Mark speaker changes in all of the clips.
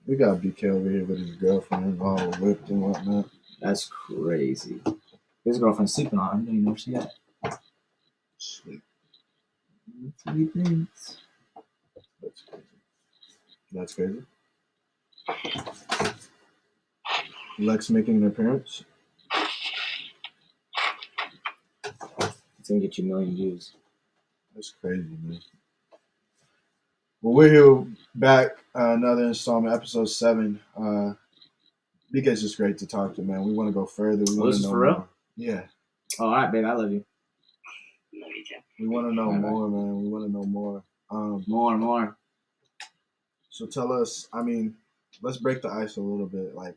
Speaker 1: We got BK over here with his girlfriend, all whipped and whatnot.
Speaker 2: That's crazy. His girlfriend's sleeping on him. I didn't even know she had.
Speaker 1: Sweet.
Speaker 2: That's what he thinks.
Speaker 1: That's crazy. That's crazy. Lex making an appearance.
Speaker 2: It's gonna get you a million views.
Speaker 1: That's crazy, man. Well, we're here back, another installment, episode 7. BK's just great to talk to, man. We want to go further. We
Speaker 2: Oh,
Speaker 1: want
Speaker 2: this
Speaker 1: to
Speaker 2: is
Speaker 1: know
Speaker 2: for real?
Speaker 1: more. Yeah.
Speaker 2: Oh, all right, babe. I love you.
Speaker 1: We want to know
Speaker 2: All right.
Speaker 1: more, man. We want to know more.
Speaker 2: More.
Speaker 1: So tell us, I mean, let's break the ice a little bit. Like,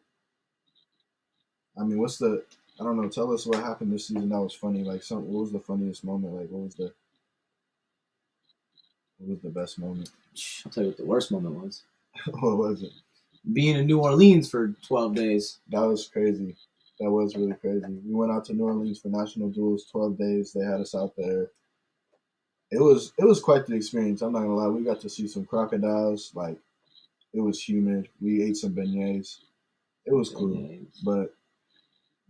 Speaker 1: I mean, I don't know, tell us what happened this season that was funny. Like, what was the funniest moment? Like, what was the best moment?
Speaker 2: I'll tell you what the worst moment was.
Speaker 1: What was it?
Speaker 2: Being in New Orleans for 12 days.
Speaker 1: That was crazy. That was really crazy. We went out to New Orleans for national duels, 12 days. They had us out there. It was quite the experience. I'm not gonna lie. We got to see some crocodiles. Like, it was humid. We ate some beignets. It was cool, but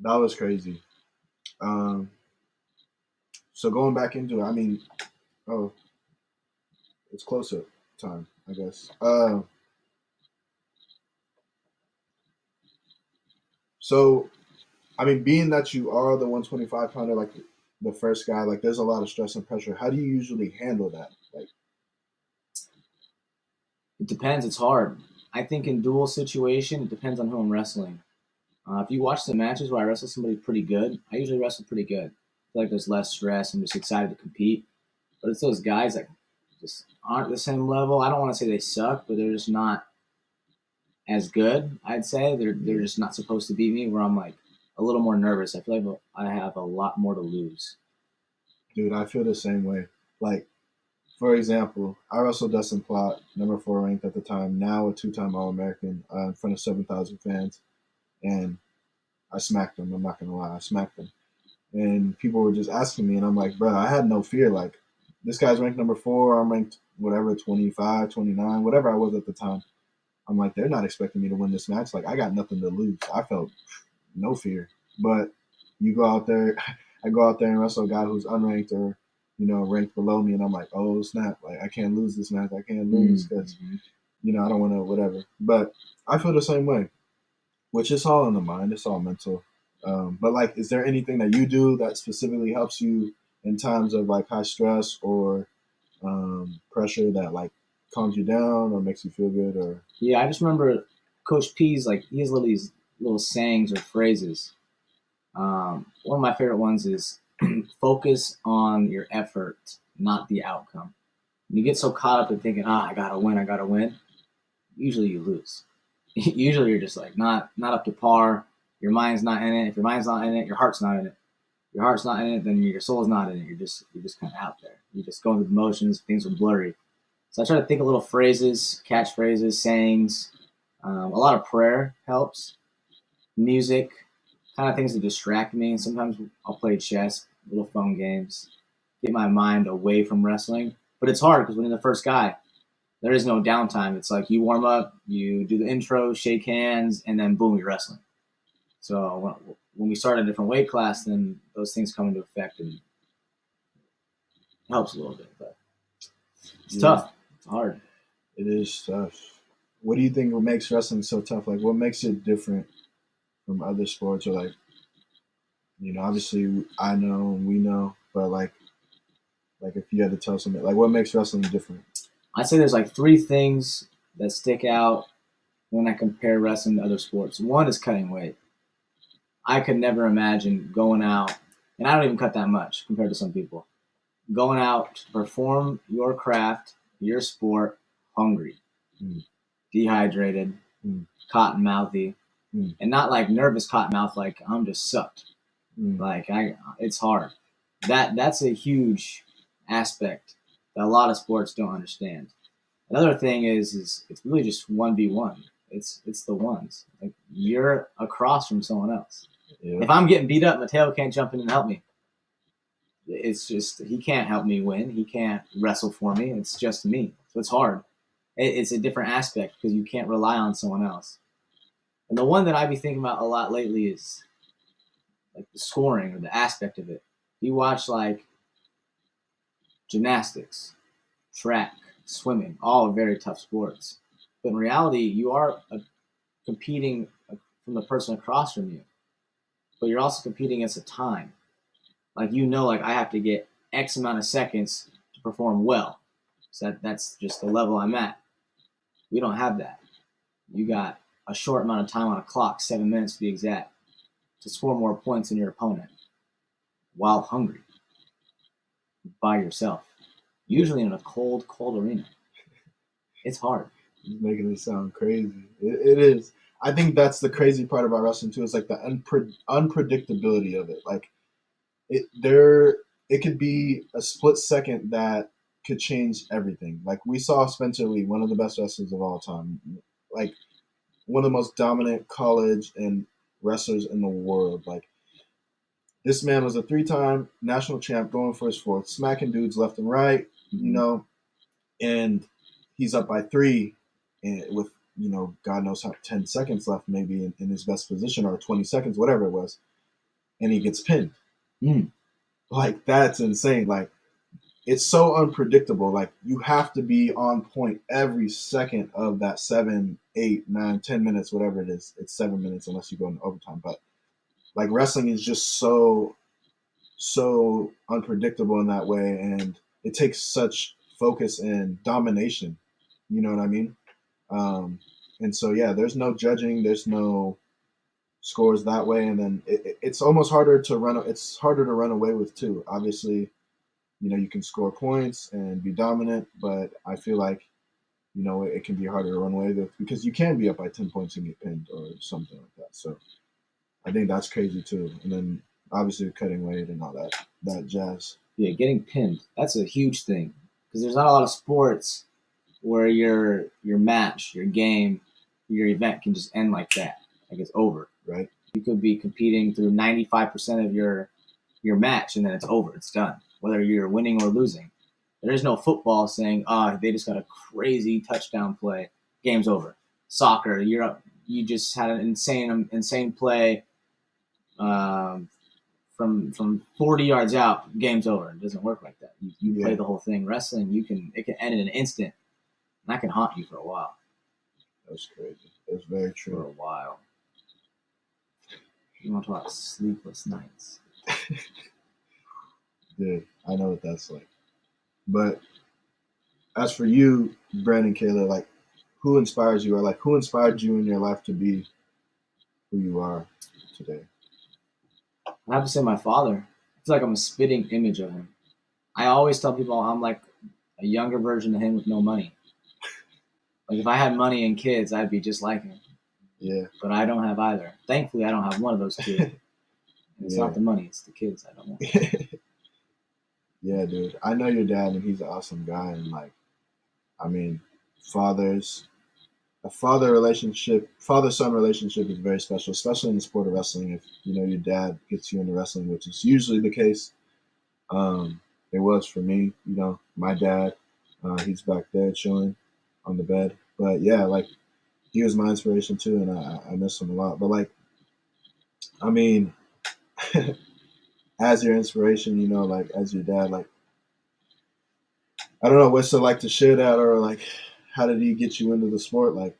Speaker 1: that was crazy. So going back into it, I mean, oh, it's closer time, I guess. So I mean, being that you are the 125-pounder, like the first guy, like there's a lot of stress and pressure. How do you usually handle that? Like,
Speaker 2: It depends. It's hard. I think in dual situation, it depends on who I'm wrestling. If you watch the matches where I wrestle somebody pretty good, I usually wrestle pretty good. I feel like there's less stress. I'm just excited to compete. But it's those guys that just aren't the same level. I don't want to say they suck, but they're just not as good. I'd say they're just not supposed to beat me. Where I'm like a little more nervous. I feel like I have a lot more to lose.
Speaker 1: dude, I feel the same way. Like, for example, I wrestled Dustin Plott, number 4 ranked at the time, now a 2-time All-American, in front of 7,000 fans, and I smacked him. I'm not gonna lie, I smacked him. And people were just asking me, and I'm like, bro, I had no fear. Like, this guy's ranked number 4, I'm ranked whatever, 25, 29, whatever I was at the time. I'm like, they're not expecting me to win this match. Like, I got nothing to lose. I felt no fear. But you go out there, I go out there and wrestle a guy who's unranked or, ranked below me, and I'm like, oh, snap. Like, I can't lose this match. I can't lose because, I don't want to, whatever. But I feel the same way, which is all in the mind. It's all mental. But, like, is there anything that you do that specifically helps you in times of, like, high stress or pressure that, like, calms you down or makes you feel good? Or
Speaker 2: Yeah, I just remember Coach P's like he has these little sayings or phrases. One of my favorite ones is focus on your effort, not the outcome. When you get so caught up in thinking, I gotta win, usually you lose. Usually you're just like not up to par. Your mind's not in it. If your mind's not in it, your heart's not in it. If your heart's not in it, then your soul's not in it. You're just kind of out there. You're just going through the motions. Things are blurry. So I try to think of little phrases, catchphrases, sayings. A lot of prayer helps. Music, kind of things that distract me. Sometimes I'll play chess, little phone games, get my mind away from wrestling. But it's hard because when you're the first guy, there is no downtime. It's like you warm up, you do the intro, shake hands, and then boom, you're wrestling. So when we start a different weight class, then those things come into effect and it helps a little bit. But it's tough. It's hard.
Speaker 1: It is tough. What do you think makes wrestling so tough? Like, what makes it different from other sports? Or, like, obviously I know and we know, but like if you had to tell somebody, like, what makes wrestling different?
Speaker 2: I'd say there's like 3 things that stick out when I compare wrestling to other sports. One is cutting weight. I could never imagine going out, and I don't even cut that much compared to some people, going out to perform your craft, your sport, hungry, dehydrated, cotton mouthy, and not like nervous cotton mouth, like I'm just sucked. Like it's hard. That's a huge aspect that a lot of sports don't understand. Another thing is it's really just 1v1. It's the ones. Like you're across from someone else.
Speaker 1: Yeah.
Speaker 2: If I'm getting beat up, Mateo can't jump in and help me. It's just he can't help me win. He can't wrestle for me. It's just me. So it's hard. It's a different aspect because you can't rely on someone else. And the one that I be thinking about a lot lately is like the scoring or the aspect of it. You watch like gymnastics, track, swimming, all very tough sports. But in reality, you are competing from the person across from you, but you're also competing against a time. Like like I have to get X amount of seconds to perform well. So that's just the level I'm at. We don't have that. You got a short amount of time on a clock, 7 minutes to be exact, to score more points than your opponent while hungry by yourself. Usually in a cold arena. It's hard.
Speaker 1: He's making it sound crazy. It is. I think that's the crazy part about wrestling too. Is like the unpredictability of it. Like it could be a split second that could change everything. Like we saw Spencer Lee, one of the best wrestlers of all time, like one of the most dominant college and wrestlers in the world. Like this man was a three-time national champ, going for his fourth, smacking dudes left and right. You know, and he's up by three, and with God knows how 10 seconds left, maybe in his best position, or 20 seconds, whatever it was, and he gets pinned.
Speaker 2: Mm.
Speaker 1: Like that's insane. Like it's so unpredictable. Like you have to be on point every second of that 7, 8, 9, 10 minutes, whatever it is. It's 7 minutes unless you go into overtime. But like wrestling is just so unpredictable in that way, and it takes such focus and domination. You know what I mean? And so yeah, there's no judging, there's no scores that way, and then it's almost harder to run. It's harder to run away with too. Obviously, you can score points and be dominant, but I feel like it can be harder to run away with because you can be up by 10 points and get pinned or something like that. So I think that's crazy too. And then obviously cutting weight and all that jazz.
Speaker 2: Yeah, getting pinned. That's a huge thing because there's not a lot of sports where your match, your game, your event can just end like that. Like it's over.
Speaker 1: Right.
Speaker 2: You could be competing through 95% of your match and then it's over. It's done. Whether you're winning or losing. There is no football saying, they just got a crazy touchdown play. Game's over. Soccer, you're up. You just had an insane play from 40 yards out. Game's over. It doesn't work like that. You play the whole thing. Wrestling, it can end in an instant. And that can haunt you for a while.
Speaker 1: That's crazy. That's very true.
Speaker 2: For a while. You want to talk about sleepless nights?
Speaker 1: Dude, I know what that's like. But as for you, Brandon Kaylor, like who inspires you, or like who inspired you in your life to be who you are today?
Speaker 2: I have to say my father. I feel like I'm a spitting image of him. I always tell people I'm like a younger version of him with no money. Like if I had money and kids, I'd be just like him.
Speaker 1: Yeah.
Speaker 2: But I don't have either. Thankfully, I don't have one of those two. It's not the money; it's the kids I don't want.
Speaker 1: Yeah, dude. I know your dad, and he's an awesome guy. And like, I mean, a father-son relationship is very special, especially in the sport of wrestling. If your dad gets you into wrestling, which is usually the case. It was for me. My dad, he's back there chilling on the bed. But yeah, like he was my inspiration too, and I miss him a lot. But like, I mean, as your inspiration, like as your dad, like I don't know what's it like to share that, or like how did he get you into the sport? Like,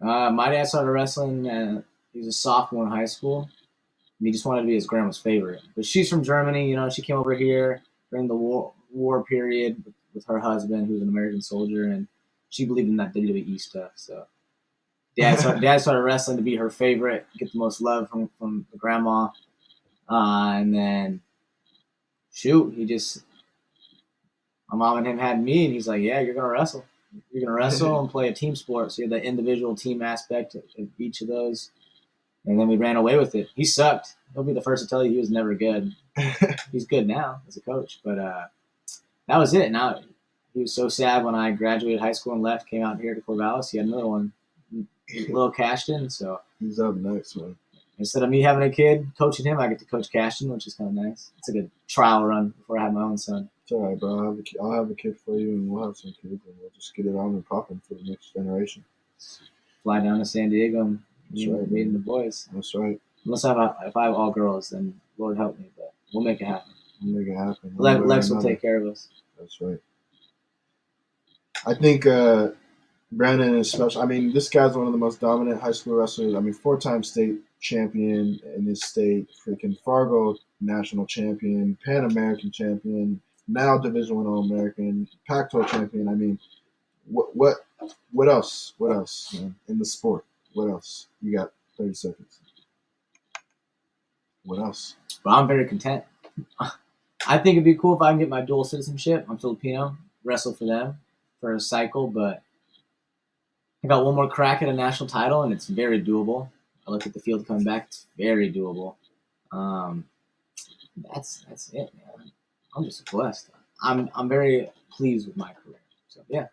Speaker 2: my dad started wrestling. He was a sophomore in high school. And he just wanted to be his grandma's favorite. But she's from Germany. She came over here during the war period with her husband, who was an American soldier, and she believed in that WWE stuff. So dad started wrestling to be her favorite, get the most love from the grandma, and then my mom and him had me, and he's like, yeah, you're gonna wrestle. You're gonna wrestle and play a team sport. So you have the individual team aspect of each of those. And then we ran away with it. He sucked. He'll be the first to tell you he was never good. He's good now as a coach, but that was it. Now he was so sad when I graduated high school and left, came out here to Corvallis. He had another one, a little cashed in. So
Speaker 1: he's up next, man.
Speaker 2: Instead of me having a kid coaching him, I get to coach Cashin, which is kind of nice. It's a good trial run before I have my own son.
Speaker 1: It's all right, bro. I'll have a kid for you, and we'll have some kids, and we'll just get it on and popping for the next generation.
Speaker 2: Fly down to San Diego and meeting the boys.
Speaker 1: That's right.
Speaker 2: Unless if I have all girls, then Lord help me, but we'll make it happen.
Speaker 1: We'll make it happen.
Speaker 2: Lex will take care of us.
Speaker 1: That's right. I think Brandon is special. I mean, this guy's one of the most dominant high school wrestlers. I mean, 4-time state champion in his state, freaking Fargo national champion, Pan American champion, now Division I All American, Pac-12 champion. I mean, what else? What else, man? In the sport, what else? You got 30 seconds. What else?
Speaker 2: But I'm very content. I think it'd be cool if I can get my dual citizenship. I'm Filipino, wrestle for them for a cycle, but I got one more crack at a national title, and it's very doable. I look at the field coming back; it's very doable. That's it, man. I'm just blessed. I'm very pleased with my career. So yeah.